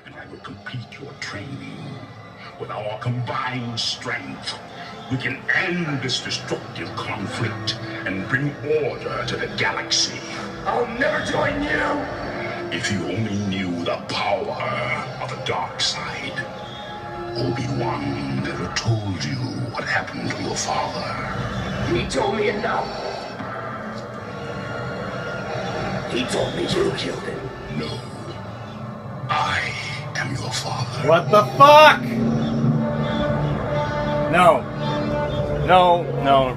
and I will complete your training. With our combined strength, we can end this destructive conflict and bring order to the galaxy. I'll never join you! If you only knew the power of the dark side, Obi-Wan never told you what happened to your father. He told me enough. He told me you killed him. No. I am your father. What the fuck? No. No, no.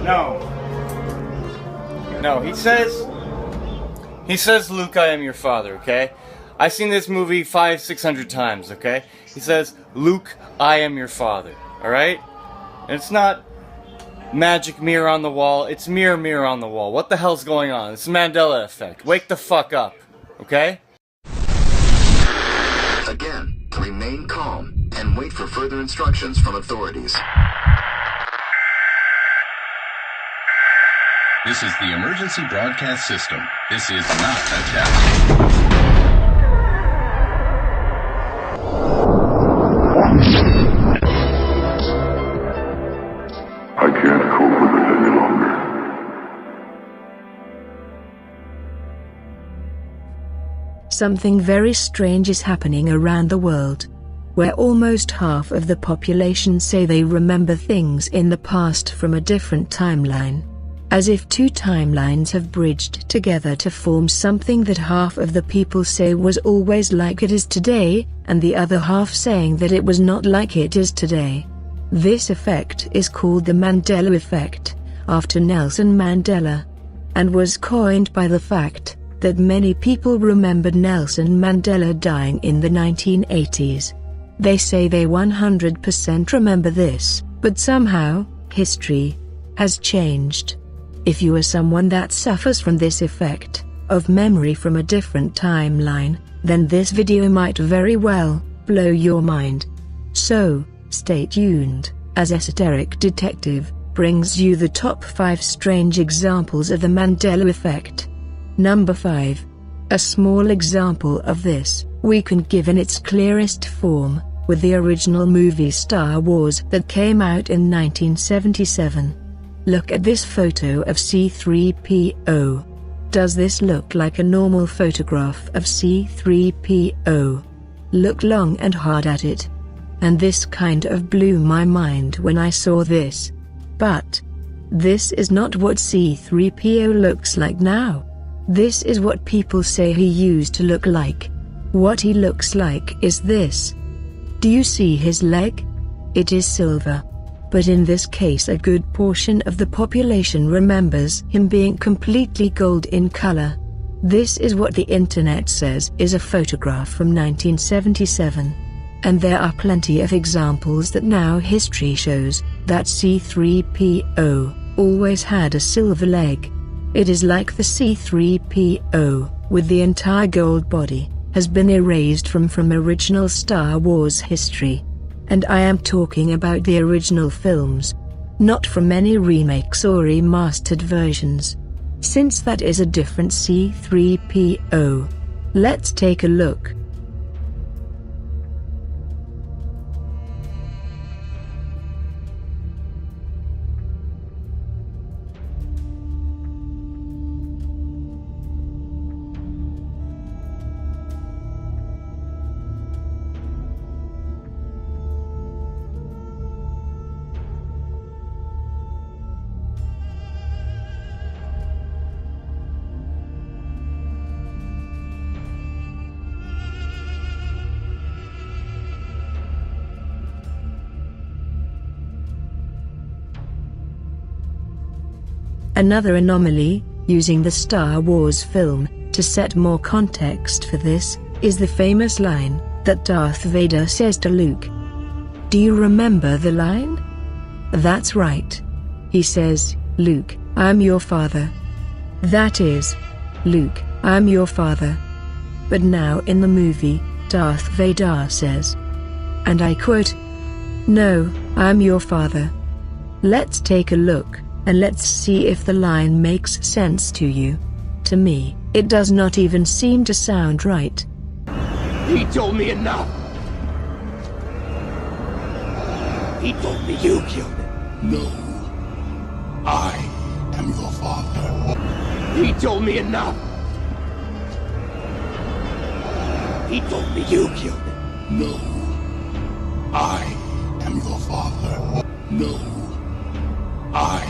No. No, he says, Luke, I am your father, okay? I've seen this movie 500-600 times, okay? He says, Luke, I am your father, alright? And it's not magic mirror on the wall, it's mirror, mirror on the wall. What the hell's going on? It's the Mandela effect. Wake the fuck up, okay? Again, remain calm and wait for further instructions from authorities. This is the emergency broadcast system. This is not a test. I can't cope with it any longer. Something very strange is happening around the world, where almost half of the population say they remember things in the past from a different timeline. As if two timelines have bridged together to form something that half of the people say was always like it is today, and the other half saying that it was not like it is today. This effect is called the Mandela effect, after Nelson Mandela, and was coined by the fact that many people remembered Nelson Mandela dying in the 1980s. They say they 100% remember this, but somehow, history has changed. If you are someone that suffers from this effect of memory from a different timeline, then this video might very well blow your mind. So, stay tuned, as Esoteric Detective brings you the top 5 strange examples of the Mandela effect. Number 5. A small example of this we can give in its clearest form with the original movie Star Wars that came out in 1977. Look at this photo of C-3PO. Does this look like a normal photograph of C-3PO? Look long and hard at it. And this kind of blew my mind when I saw this. But this is not what C-3PO looks like now. This is what people say he used to look like. What he looks like is this. Do you see his leg? It is silver. But in this case a good portion of the population remembers him being completely gold in color. This is what the internet says is a photograph from 1977. And there are plenty of examples that now history shows that C-3PO always had a silver leg. It is like the C-3PO, with the entire gold body, has been erased from original Star Wars history. And I am talking about the original films, not from any remakes or remastered versions, since that is a different C-3PO. Let's take a look. Another anomaly, using the Star Wars film to set more context for this, is the famous line that Darth Vader says to Luke. Do you remember the line? That's right. He says, Luke, I'm your father. That is, Luke, I'm your father. But now in the movie, Darth Vader says, and I quote, no, I'm your father. Let's take a look. And let's see if the line makes sense to you. To me, it does not even seem to sound right. He told me enough. He told me you killed him. No. I am your father. He told me enough. He told me you killed him. No. I am your father. No. I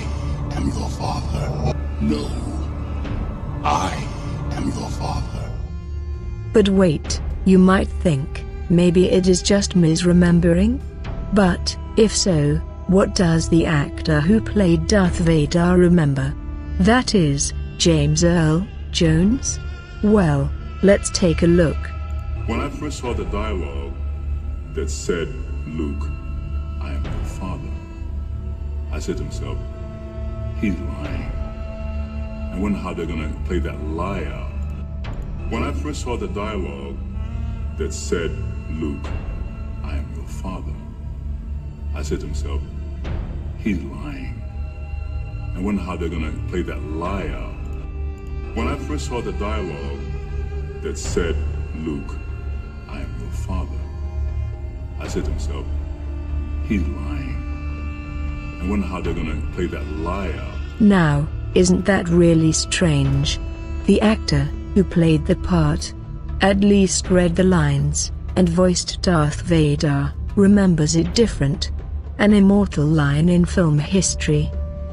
am your father. No. I am your father. But wait, you might think, maybe it is just misremembering? But, if so, what does the actor who played Darth Vader remember? That is, James Earl Jones? Well, let's take a look. When I first saw the dialogue that said, Luke, I am your father, I said to myself, he's lying. I wonder how they're gonna play that lie out. When I first saw the dialogue that said, Luke, I am your father, I said to myself, he's lying. I wonder how they're gonna play that lie out. When I first saw the dialogue that said, Luke, I am your father, I said to myself, he's lying. I wonder how they're gonna play that lie out. Now, isn't that really strange? The actor who played the part, at least read the lines, and voiced Darth Vader, remembers it different. An immortal line in film history.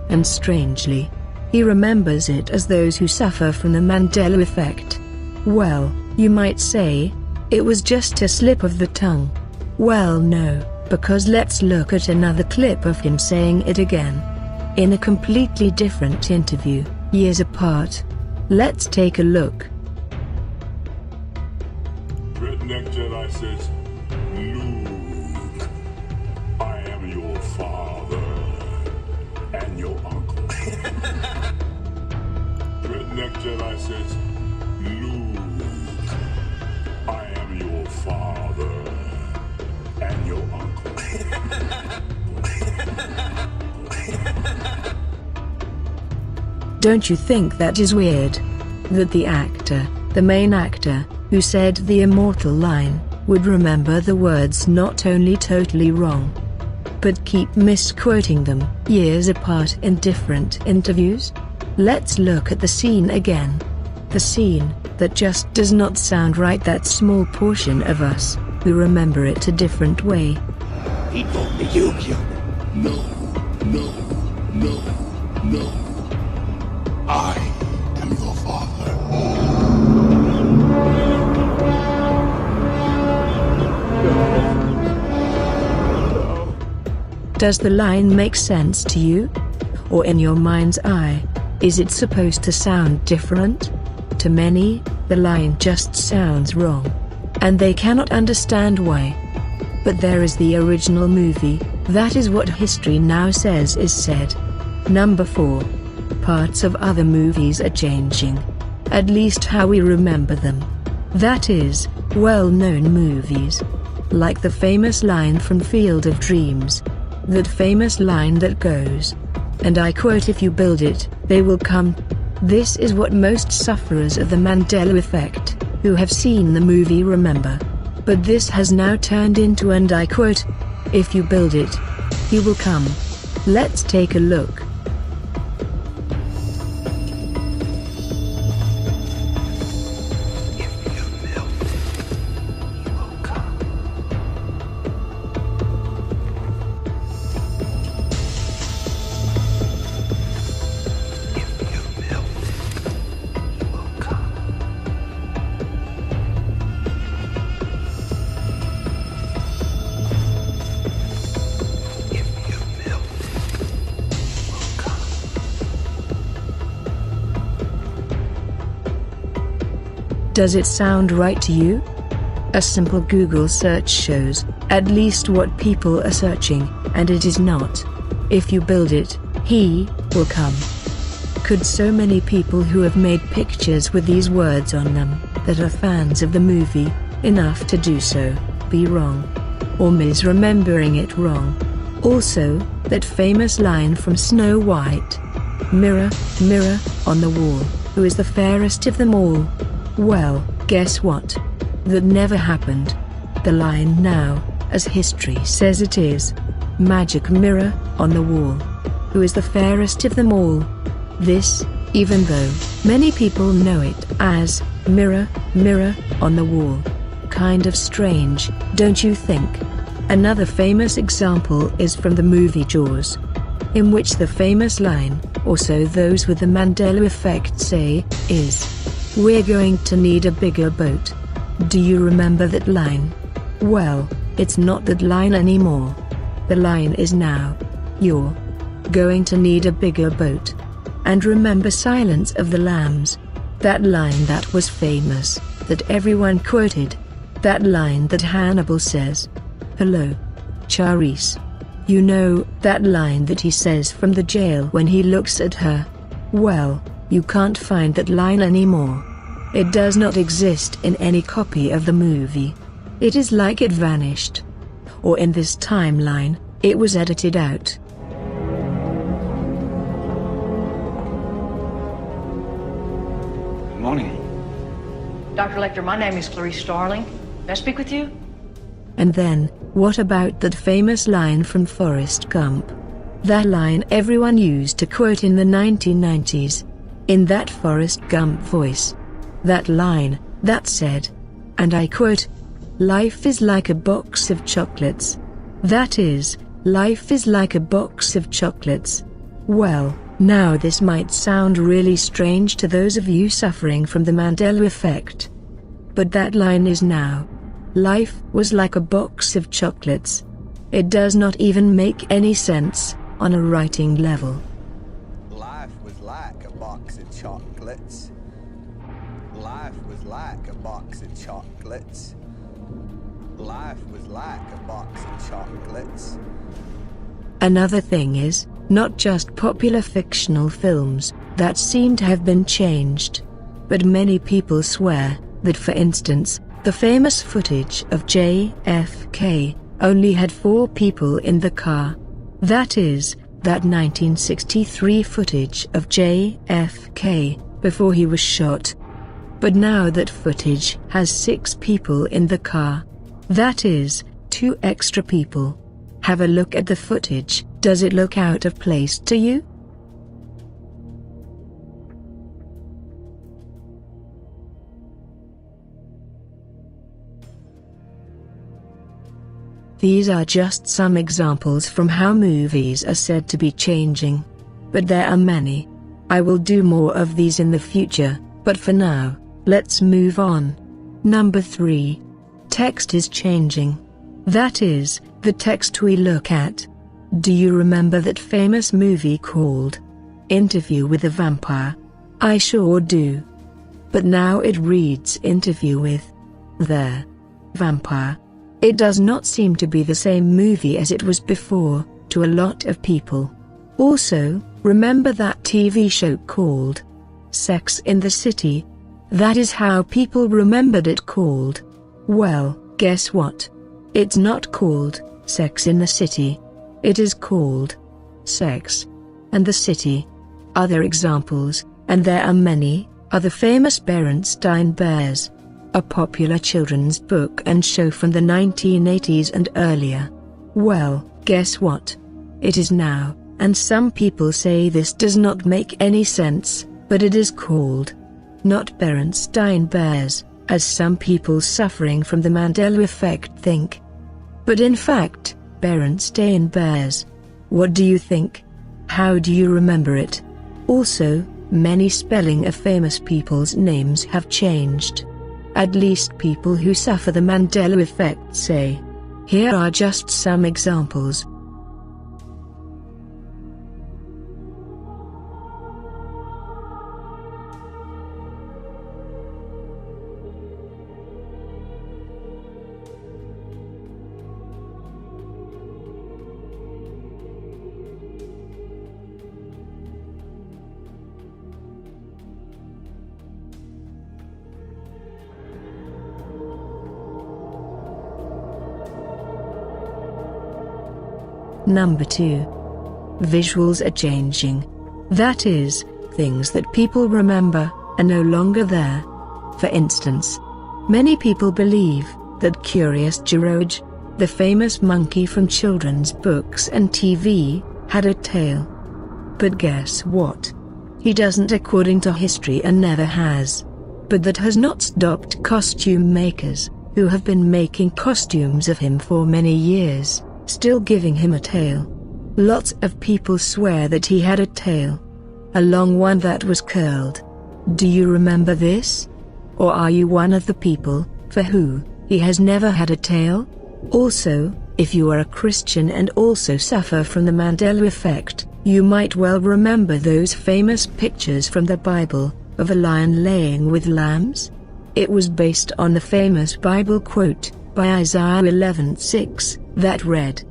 And strangely, he remembers it as those who suffer from the Mandela effect. Well, you might say, it was just a slip of the tongue. Well, no, because let's look at another clip of him saying it again. In a completely different interview, years apart. Let's take a look. Redneck Jedi says, Luke, I am your father and your uncle. Redneck Jedi says, Luke, I am your father and your uncle. Don't you think that is weird? That the actor, the main actor, who said the immortal line, would remember the words not only totally wrong, but keep misquoting them years apart in different interviews? Let's look at the scene again. The scene that just does not sound right, that small portion of us who remember it a different way. He told me you killed him. No, no, no, no. I am your father. Does the line make sense to you? Or in your mind's eye, is it supposed to sound different? To many, the line just sounds wrong. And they cannot understand why. But there is the original movie, that is what history now says is said. Number 4. Parts of other movies are changing. At least how we remember them. That is, well-known movies. Like the famous line from Field of Dreams. That famous line that goes, and I quote, if you build it, they will come. This is what most sufferers of the Mandela effect, who have seen the movie, remember. But this has now turned into, and I quote, if you build it, he will come. Let's take a look. Does it sound right to you? A simple Google search shows, at least what people are searching, and it is not. If you build it, he will come. Could so many people who have made pictures with these words on them, that are fans of the movie, enough to do so, be wrong? Or misremembering it wrong? Also, that famous line from Snow White. Mirror, mirror, on the wall, who is the fairest of them all? Well, guess what? that never happened. The line now, as history says it is. Magic mirror, on the wall. Who is the fairest of them all? This, even though many people know it as mirror, mirror, on the wall. Kind of strange, don't you think? Another famous example is from the movie Jaws, in which the famous line, or so those with the Mandela effect say, is, "We're going to need a bigger boat." Do you remember that line? Well, it's not that line anymore. The line is now, "You're going to need a bigger boat." And remember Silence of the Lambs? That line that was famous, that everyone quoted. That line that Hannibal says, "Hello, Charisse." You know, that line that he says from the jail when he looks at her? Well, you can't find that line anymore. It does not exist in any copy of the movie. It is like it vanished. Or in this timeline, it was edited out. Good morning. Dr. Lecter, my name is Clarice Starling. May I speak with you? And then, what about that famous line from Forrest Gump? That line everyone used to quote in the 1990s. In that Forrest Gump voice. That line, that said, and I quote, "Life is like a box of chocolates." That is, life is like a box of chocolates. Well, now this might sound really strange to those of you suffering from the Mandela effect. But that line is now, life was like a box of chocolates. It does not even make any sense, on a writing level. Life was like a box of chocolates. Life was like a box of chocolates. Life was like a box of chocolates. Another thing is, not just popular fictional films that seem to have been changed, but many people swear that, for instance, the famous footage of JFK only had 4 people in the car. That is, that 1963 footage of JFK before he was shot. But now that footage has 6 people in the car. That is, 2 extra people. Have a look at the footage. Does it look out of place to you? These are just some examples from how movies are said to be changing. But there are many. I will do more of these in the future, but for now, let's move on. Number 3. Text is changing. That is, the text we look at. Do you remember that famous movie called Interview with a Vampire? I sure do. But now it reads Interview with the Vampire. It does not seem to be the same movie as it was before, to a lot of people. Also, remember that TV show called Sex in the City? That is how people remembered it called. Well, guess what? It's not called Sex in the City. It is called Sex and the City. Other examples, and there are many, are the famous Berenstain Bears, a popular children's book and show from the 1980s and earlier. Well, guess what? It is now, and some people say this does not make any sense, but it is called not Berenstain Bears, as some people suffering from the Mandela effect think. But in fact, Berenstain Bears. What do you think? How do you remember it? Also, many spelling of famous people's names have changed. At least people who suffer the Mandela effect say. Here are just some examples. Number 2. Visuals are changing. That is, things that people remember are no longer there. For instance, Many people believe that Curious George, the famous monkey from children's books and TV, had a tail. But guess what? He doesn't according to history and never has. But that has not stopped costume makers, who have been making costumes of him for many years, still giving him a tail. Lots of people swear that he had a tail. A long one that was curled. Do you remember this? Or are you one of the people, for who, he has never had a tail? Also, if you are a Christian and also suffer from the Mandela effect, you might well remember those famous pictures from the Bible, of a lion laying with lambs? It was based on the famous Bible quote, by Isaiah 11:6, that read,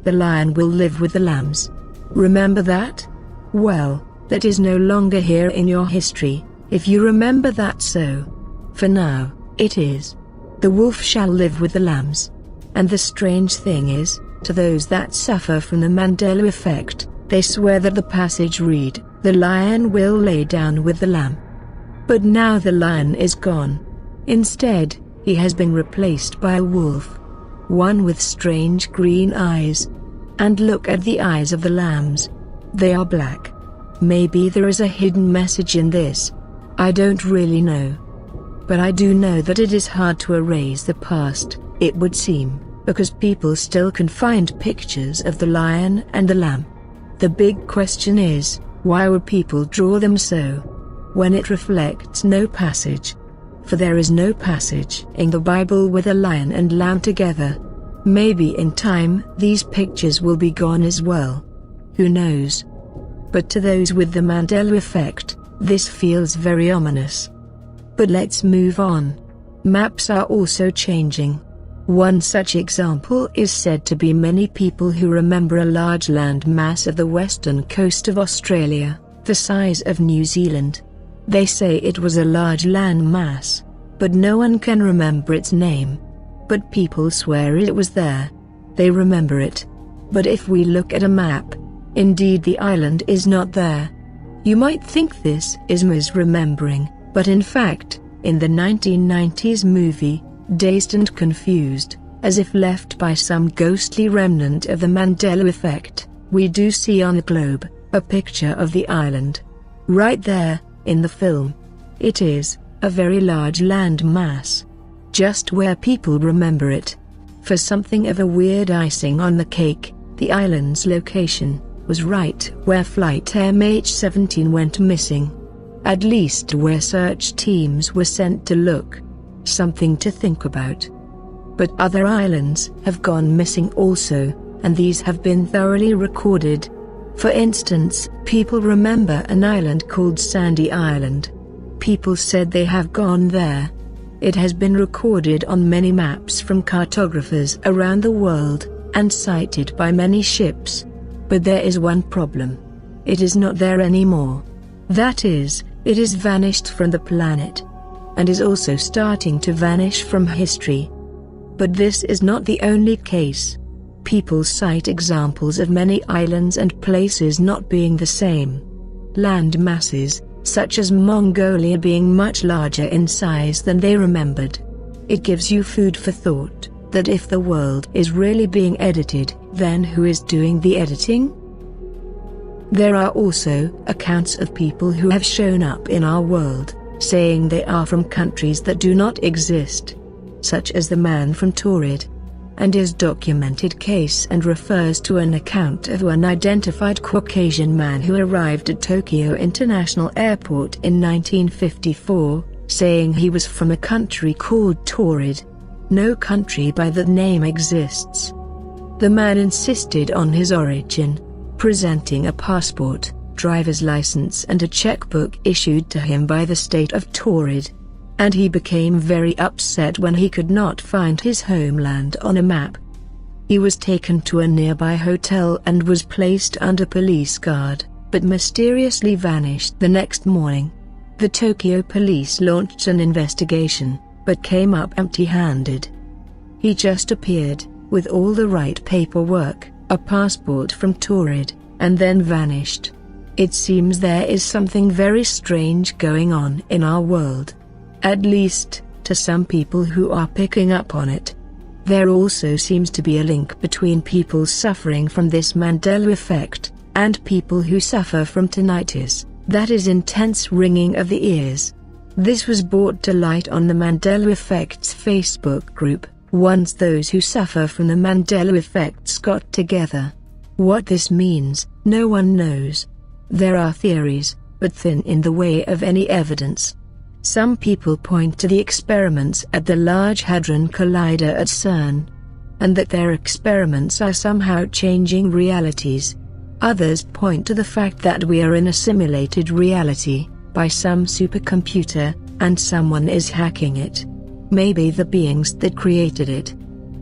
"The lion will live with the lambs." Remember that? Well, that is no longer here in your history, if you remember that so. For now, it is. The wolf shall live with the lambs. And the strange thing is, to those that suffer from the Mandela effect, they swear that the passage read, "The lion will lay down with the lamb." But now the lion is gone. Instead, he has been replaced by a wolf. One with strange green eyes. And look at the eyes of the lambs. They are black. Maybe there is a hidden message in this. I don't really know. But I do know that it is hard to erase the past, it would seem, because people still can find pictures of the lion and the lamb. The big question is, why would people draw them so, when it reflects no passage? For there is no passage in the Bible with a lion and lamb together. Maybe in time these pictures will be gone as well. Who knows? But to those with the Mandela effect, this feels very ominous. But let's move on. Maps are also changing. One such example is said to be many people who remember a large land mass of the western coast of Australia, the size of New Zealand. They say it was a large land mass, but no one can remember its name. But people swear it was there. They remember it. But if we look at a map, indeed the island is not there. You might think this is misremembering, but in fact, in the 1990s movie, Dazed and Confused, as if left by some ghostly remnant of the Mandela effect, we do see on the globe, a picture of the island. Right there, in the film. It is a very large land mass. Just where people remember it. For something of a weird icing on the cake, the island's location was right where flight MH17 went missing. At least where search teams were sent to look. Something to think about. But other islands have gone missing also, and these have been thoroughly recorded. For instance, people remember an island called Sandy Island. People said they have gone there. It has been recorded on many maps from cartographers around the world, and cited by many ships. But there is one problem. It is not there anymore. That is, it is vanished from the planet. And is also starting to vanish from history. But this is not the only case. People cite examples of many islands and places not being the same. Land masses, such as Mongolia, being much larger in size than they remembered. It gives you food for thought, that if the world is really being edited, then who is doing the editing? There are also accounts of people who have shown up in our world, saying they are from countries that do not exist, such as the man from Torrid, and his documented case and refers to an account of an unidentified Caucasian man who arrived at Tokyo International Airport in 1954, saying he was from a country called Torrid. No country by that name exists. The man insisted on his origin, presenting a passport, driver's license and a checkbook issued to him by the state of Torrid. And he became very upset when he could not find his homeland on a map. He was taken to a nearby hotel and was placed under police guard, but mysteriously vanished the next morning. The Tokyo police launched an investigation, but came up empty-handed. He just appeared, with all the right paperwork, a passport from Torrid, and then vanished. It seems there is something very strange going on in our world. At least, to some people who are picking up on it. There also seems to be a link between people suffering from this Mandela effect, and people who suffer from tinnitus, that is intense ringing of the ears. This was brought to light on the Mandela Effect's Facebook group, once those who suffer from the Mandela effects got together. What this means, no one knows. There are theories, but thin in the way of any evidence. Some people point to the experiments at the Large Hadron Collider at Cern, and that their experiments are somehow changing realities. Others point to the fact that we are in a simulated reality, by some supercomputer, and someone is hacking it. Maybe the beings that created it.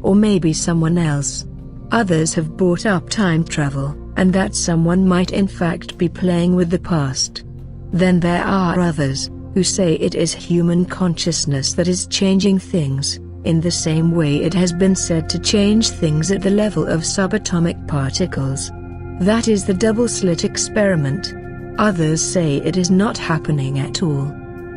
Or maybe someone else. Others have brought up time travel, and that someone might in fact be playing with the past. Then there are others, who say it is human consciousness that is changing things, in the same way it has been said to change things at the level of subatomic particles. That is the double-slit experiment. Others say it is not happening at all.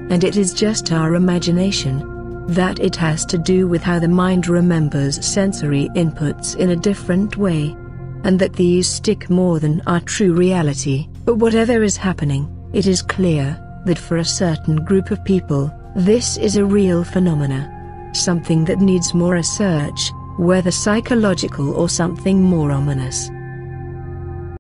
And it is just our imagination. That it has to do with how the mind remembers sensory inputs in a different way. And that these stick more than our true reality. But whatever is happening, it is clear that for a certain group of people, this is a real phenomena. Something that needs more research, whether psychological or something more ominous.